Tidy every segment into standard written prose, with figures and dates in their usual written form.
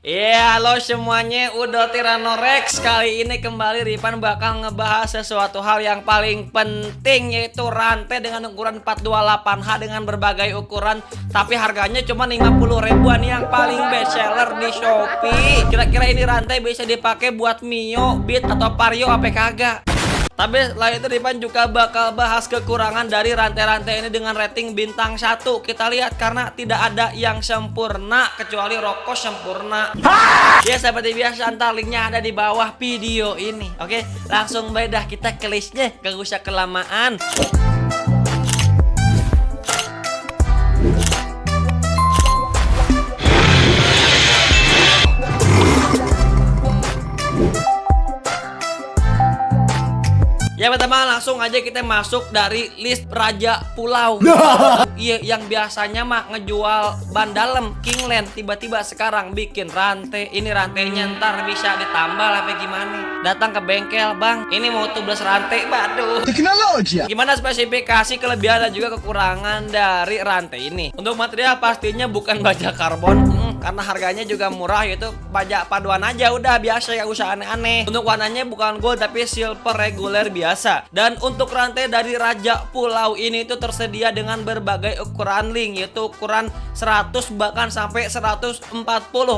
Iya, halo semuanya, udah Tiranorex. Kali ini kembali Ripan bakal ngebahas sesuatu hal yang paling penting, yaitu rantai dengan ukuran 428H dengan berbagai ukuran, tapi harganya cuma 50 ribuan, yang paling best seller di Shopee. Kira-kira ini rantai bisa dipakai buat Mio, Beat, atau Vario apa kagak? Tapi setelah itu Ripan juga bakal bahas kekurangan dari rantai-rantai ini dengan rating bintang 1. Kita lihat karena tidak ada yang sempurna kecuali rokok sempurna. Ya seperti biasa, ntar linknya ada di bawah video ini. Oke, langsung bedah kita ke listnya, gak usah kelamaan. Ya pertama langsung aja kita masuk dari list Raja Pulau. Iya, yang biasanya mah ngejual ban dalam Kingland, tiba-tiba sekarang bikin rantai. Ini rantainya ntar bisa ditambal apa gimana? Datang ke bengkel, bang, ini mau 12 rantai, waduh. Teknologi. Gimana spesifikasi, kelebihan dan juga kekurangan dari rantai ini? Untuk material pastinya bukan baja karbon, karena harganya juga murah, yaitu baja paduan aja udah biasa, gak usah aneh-aneh. Untuk warnanya bukan gold tapi silver reguler biasa. Dan untuk rantai dari Raja Pulau ini itu tersedia dengan berbagai ukuran link, yaitu ukuran 100 bahkan sampai 140,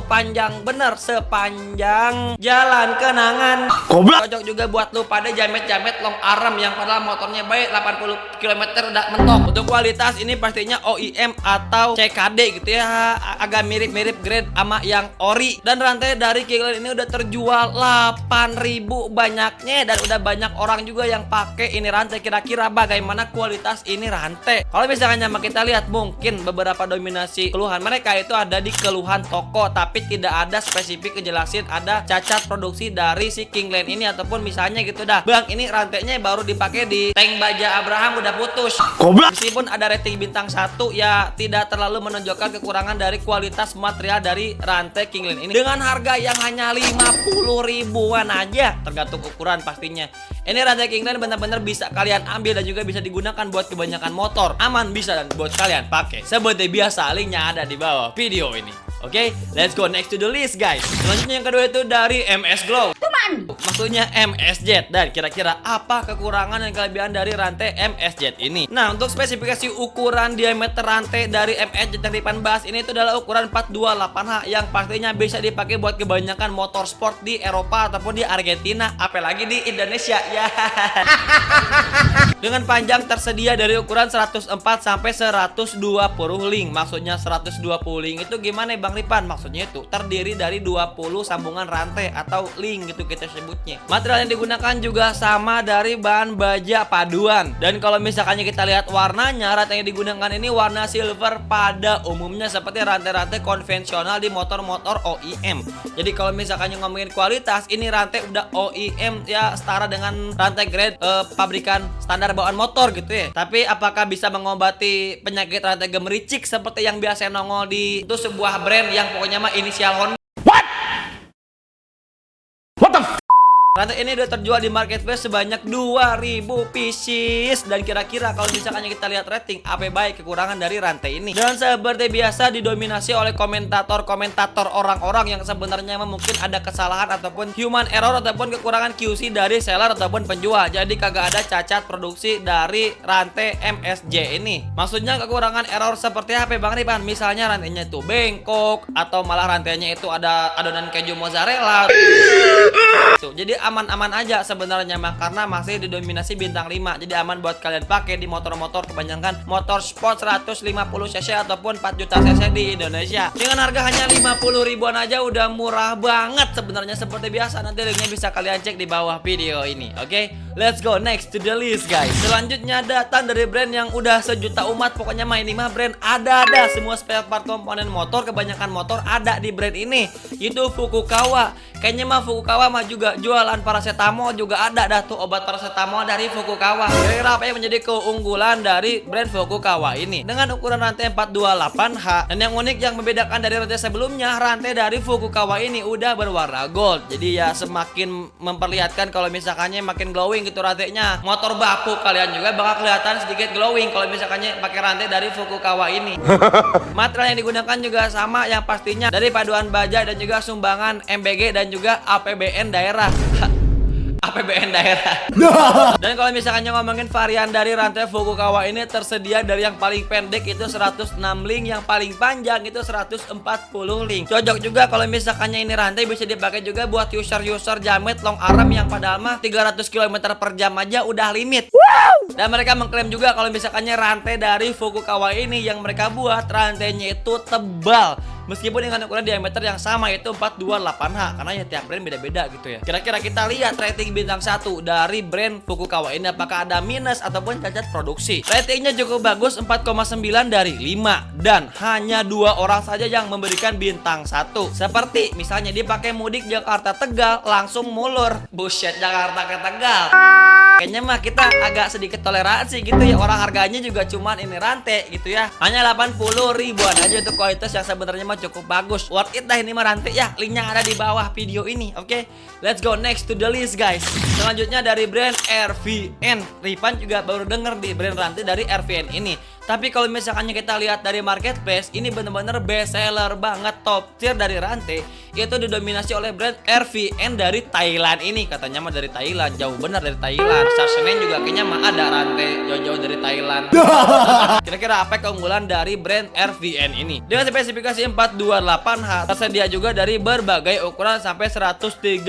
panjang bener sepanjang jalan kenangan. Cocok juga buat lu pada jamet-jamet long arm yang padahal motornya baik 80 km udah mentok. Untuk kualitas ini pastinya OEM atau CKD gitu ya, agak mirip-mirip grade sama yang ori. Dan rantai dari Kingland ini udah terjual 8.000 banyaknya, dan udah banyak orang juga yang pakai ini rantai. Kira-kira bagaimana kualitas ini rantai? Kalau misalnya kita lihat, mungkin beberapa dominasi keluhan mereka itu ada di keluhan toko, tapi tidak ada spesifik kejelasin ada cacat produksi dari si Kingland ini, ataupun misalnya gitu dah, bang, ini rantainya baru dipakai di tank baja Abraham udah putus. Meskipun ada rating bintang 1, ya tidak terlalu menunjukkan kekurangan dari kualitas material dari rantai Kingland ini dengan harga yang hanya 50 ribuan aja, tergantung ukuran pastinya. Ini rantai Kingland benar-benar bisa kalian ambil dan juga bisa digunakan buat kebanyakan motor. Aman bisa dan buat kalian pakai. Seperti biasa, linknya ada di bawah video ini. Oke, let's go next to the list guys. Selanjutnya yang kedua itu dari MS Glow. Maksudnya MSZ. Dan kira-kira apa kekurangan dan kelebihan dari rantai MSZ ini? Nah, untuk spesifikasi ukuran diameter rantai dari MSZ yang Ripan bahas ini itu adalah ukuran 428H, yang pastinya bisa dipakai buat kebanyakan motor sport di Eropa ataupun di Argentina, apalagi di Indonesia ya. Dengan panjang tersedia dari ukuran 104 sampai 120 link. Maksudnya 120 link itu gimana Bang Ripan? Maksudnya itu terdiri dari 20 sambungan rantai atau link gitu kita sebutnya. Material yang digunakan juga sama dari bahan baja paduan. Dan kalau misalkan kita lihat warnanya, rantai yang digunakan ini warna silver pada umumnya seperti rantai-rantai konvensional di motor-motor OEM. Jadi kalau misalkan ngomongin kualitas, ini rantai udah OEM ya, setara dengan rantai grade pabrikan standar bawaan motor gitu ya. Tapi apakah bisa mengobati penyakit rantai gemericik seperti yang biasa nongol di itu sebuah brand yang pokoknya mah inisial Honda? Rantai ini udah terjual di marketplace sebanyak 2.000 pieces. Dan kira-kira kalau misalkan kita lihat rating, apa baik kekurangan dari rantai ini? Dan seperti biasa didominasi oleh komentator-komentator orang-orang yang sebenarnya mungkin ada kesalahan ataupun human error ataupun kekurangan QC dari seller ataupun penjual. Jadi kagak ada cacat produksi dari rantai MSJ ini. Maksudnya kekurangan error seperti apa Bang Ripan? Misalnya rantainya itu bengkok, atau malah rantainya itu ada adonan keju mozzarella. Jadi aman-aman aja sebenarnya mah, karena masih didominasi bintang 5. Jadi aman buat kalian pakai di motor-motor kebanyakan motor sport 150 cc ataupun 4 juta cc di Indonesia. Dengan harga hanya 50 ribuan aja udah murah banget sebenarnya. Seperti biasa, nanti linknya bisa kalian cek di bawah video ini. Oke, let's go next to the list guys. Selanjutnya datang dari brand yang udah sejuta umat. Pokoknya mah ini mah brand ada semua spare part komponen motor, kebanyakan motor ada di brand ini, itu Fukuoka. Kayaknya mah Fukuoka mah juga jualan bukan paracetamol juga ada dah tuh obat paracetamol dari Fukukawa. Kira-kira apa yang menjadi keunggulan dari brand Fukukawa ini? Dengan ukuran rantai 428H, dan yang unik yang membedakan dari rantai sebelumnya, rantai dari Fukukawa ini udah berwarna gold. Jadi ya semakin memperlihatkan kalau misalkannya makin glowing gitu rantainya. Motor bapu kalian juga bakal kelihatan sedikit glowing kalau misalkannya pakai rantai dari Fukukawa ini. Material yang digunakan juga sama, yang pastinya dari paduan baja dan juga sumbangan MBG dan juga APBN daerah. APBN daerah. Dan kalau misalkan ngomongin varian dari rantai Fukukawa ini, tersedia dari yang paling pendek itu 106 link, yang paling panjang itu 140 link. Cocok juga kalau misalkannya ini rantai bisa dipakai juga buat user-user jamet long arm yang padahal mah 300 km per jam aja udah limit. Dan mereka mengklaim juga kalau misalkannya rantai dari Fukukawa ini yang mereka buat rantainya itu tebal. Meskipun dengan ukuran diameter yang sama yaitu 428H, karena ya tiap brand beda-beda gitu ya. Kira-kira kita lihat rating bintang 1 dari brand Fukukawa ini apakah ada minus ataupun cacat produksi. Ratingnya cukup bagus, 4,9 dari 5, dan hanya 2 orang saja yang memberikan bintang 1. Seperti misalnya dipakai mudik Jakarta Tegal langsung mulur. Buset, Jakarta ke Tegal. Kayaknya mah kita agak sedikit toleransi gitu ya, orang harganya juga cuman ini rantai gitu ya. Hanya 80 ribuan aja untuk kualitas yang sebenarnya mah cukup bagus. Worth it dah ini mah rantai ya. Linknya ada di bawah video ini. Oke, let's go next to the list guys. Selanjutnya dari brand RVN. Ripan juga baru denger di brand rantai dari RVN ini. Tapi kalau misalkannya kita lihat dari marketplace, ini bener-bener best seller banget, top tier dari rantai. Itu didominasi oleh brand RVN dari Thailand ini. Katanya mah dari Thailand, jauh bener dari Thailand. Senen juga kayaknya mah ada rantai jauh-jauh dari Thailand. Kira-kira apa keunggulan dari brand RVN ini? Dengan spesifikasi 428H, tersedia juga dari berbagai ukuran sampai 130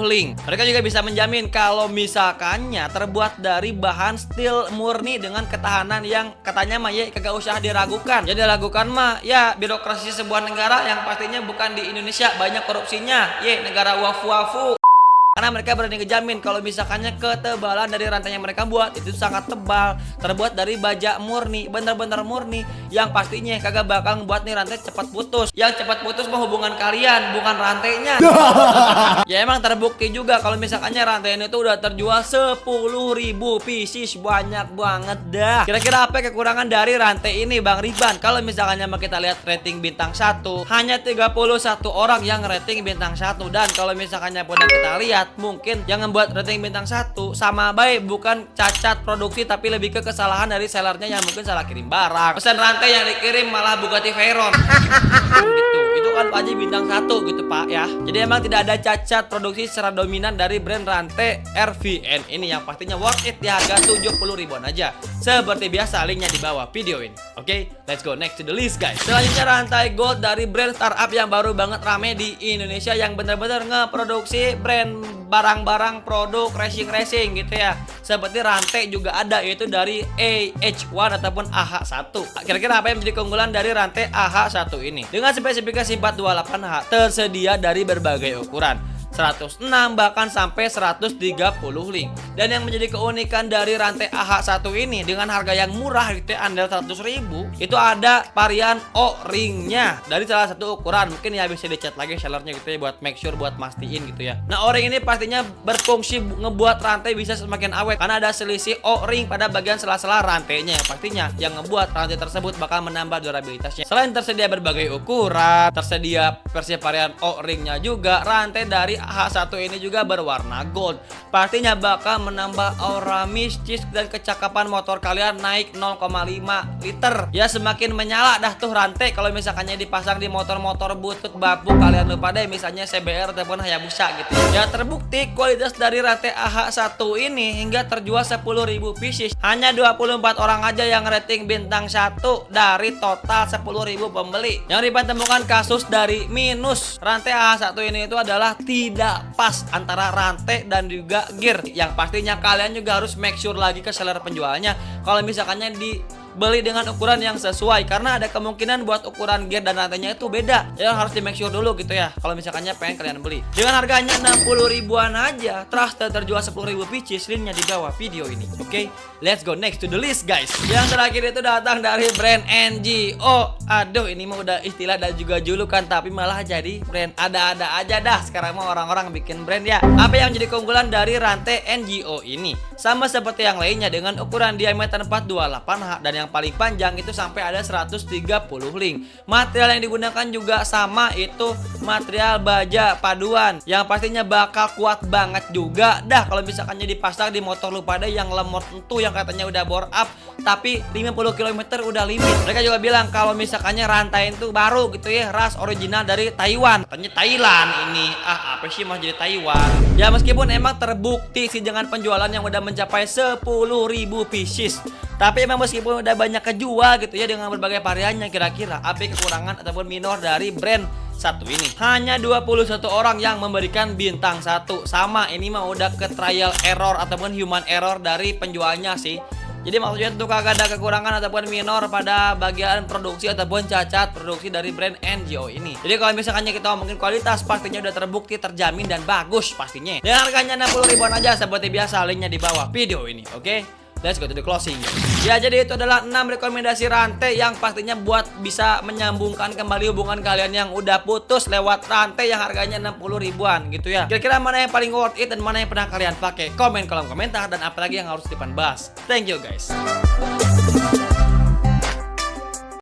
link. Mereka juga bisa menjamin kalau misalkannya terbuat dari bahan steel murni dengan ketahanan yang katanya mah ya kagak usah diragukan. Jadi ragukan mah ya birokrasi sebuah negara yang pastinya bukan di Indonesia, banyak korupsinya. Ye, negara wafu-wafu. Karena mereka berani ngejamin kalau misalkannya ketebalan dari rantai yang mereka buat itu sangat tebal, terbuat dari baja murni, bener-bener murni, yang pastinya kagak bakal ngebuat nih rantai cepat putus. Yang cepat putus mah hubungan kalian, bukan rantainya. Ya emang terbukti juga kalau misalkannya rantai ini tuh udah terjual 10.000 pieces, banyak banget dah. Kira-kira apa kekurangan dari rantai ini Bang Riban? Kalau misalkannya kita lihat rating bintang 1, hanya 31 orang yang rating bintang 1. Dan kalau misalkannya udah kita lihat, mungkin yang membuat rating bintang 1 sama baik bukan cacat produksi, tapi lebih ke kesalahan dari sellernya yang mungkin salah kirim barang. Pesan rantai yang dikirim malah Bugatti Veyron. Gitu. Itu kan aja bintang 1 gitu Pak ya. Jadi emang tidak ada cacat produksi secara dominan dari brand rantai RVN ini, yang pastinya worth it di harga 70 ribuan aja. Seperti biasa linknya di bawah video ini. Oke, let's go next to the list guys. Selanjutnya rantai gold dari brand startup yang baru banget rame di Indonesia, yang bener-bener ngeproduksi brand barang-barang produk racing gitu ya. Seperti rantai juga ada, yaitu dari AH1 ataupun AH1. Kira-kira apa yang menjadi keunggulan dari rantai AH1 ini? Dengan spesifikasi 428H, tersedia dari berbagai ukuran, 106 bahkan sampai 130 link. Dan yang menjadi keunikan dari rantai AH1 ini dengan harga yang murah gitu ya, andal 100.000, itu ada varian O-ringnya dari salah satu ukuran. Mungkin ya bisa dicat lagi sellernya gitu ya, buat make sure, buat mastiin gitu ya. Nah, O-ring ini pastinya berfungsi ngebuat rantai bisa semakin awet, karena ada selisih O-ring pada bagian sela-sela rantainya, pastinya yang ngebuat rantai tersebut bakal menambah durabilitasnya. Selain tersedia berbagai ukuran, tersedia versi varian O-ringnya juga, rantai dari AH1 ini juga berwarna gold. Pastinya bakal menambah aura mistis dan kecakapan motor kalian naik 0,5 liter. Ya semakin menyala dah tuh rantai kalau misalkannya dipasang di motor-motor butut bapu kalian lupa deh, misalnya CBR ataupun Hayabusa gitu. Ya terbukti kualitas dari rantai AH1 ini hingga terjual 10.000 pieces. Hanya 24 orang aja yang rating bintang 1 dari total 10.000 pembeli. Yang Riban temukan kasus dari minus rantai AH1 ini itu adalah tidak pas antara rantai dan juga gear, yang pastinya kalian juga harus make sure lagi ke seller penjualnya kalau misalkannya di beli dengan ukuran yang sesuai, karena ada kemungkinan buat ukuran gear dan rantainya itu beda. Ya harus di make sure dulu gitu ya kalau misalkannya pengen kalian beli. Dengan harganya 60 ribuan aja, Trusted terjual 10 ribu pieces, linknya di bawah video ini. Oke, let's go next to the list guys. Yang terakhir itu datang dari brand NGO. Aduh, ini mah udah istilah dan juga julukan, tapi malah jadi brand ada-ada aja dah. Sekarang mah orang-orang bikin brand ya. Apa yang jadi keunggulan dari rantai NGO ini? Sama seperti yang lainnya dengan ukuran diameter 428H dan yang paling panjang itu sampai ada 130 link. Material yang digunakan juga sama, itu material baja paduan yang pastinya bakal kuat banget juga dah kalau misalkannya dipasang di motor lu pada yang lemot itu, yang katanya udah bore up tapi 50 km udah limit. Mereka juga bilang kalau misalkannya rantai itu baru gitu ya, ras original dari Taiwan. Katanya Thailand ini. Apa sih mau jadi Taiwan? Ya meskipun emang terbukti sih dengan penjualan yang udah mencapai 10 ribu pieces, tapi emang meskipun udah banyak kejual gitu ya dengan berbagai variannya, kira-kira apa kekurangan ataupun minor dari brand satu ini? Hanya 21 orang yang memberikan bintang 1. Sama, ini mah udah ke trial error ataupun human error dari penjualnya sih. Jadi maksudnya itu kagak ada kekurangan ataupun minor pada bagian produksi ataupun cacat produksi dari brand NGO ini. Jadi kalau misalkannya kita ngomongin kualitas, pastinya udah terbukti, terjamin dan bagus pastinya. Dan harganya 60 ribuan aja seperti biasa, linknya di bawah video ini. Oke, let's go to the closing. Ya, jadi itu adalah 6 rekomendasi rantai yang pastinya buat bisa menyambungkan kembali hubungan kalian yang udah putus lewat rantai yang harganya 60 ribuan gitu ya. Kira-kira mana yang paling worth it dan mana yang pernah kalian pakai? Komen kolom komentar dan apalagi yang harus Dipan bahas. Thank you guys.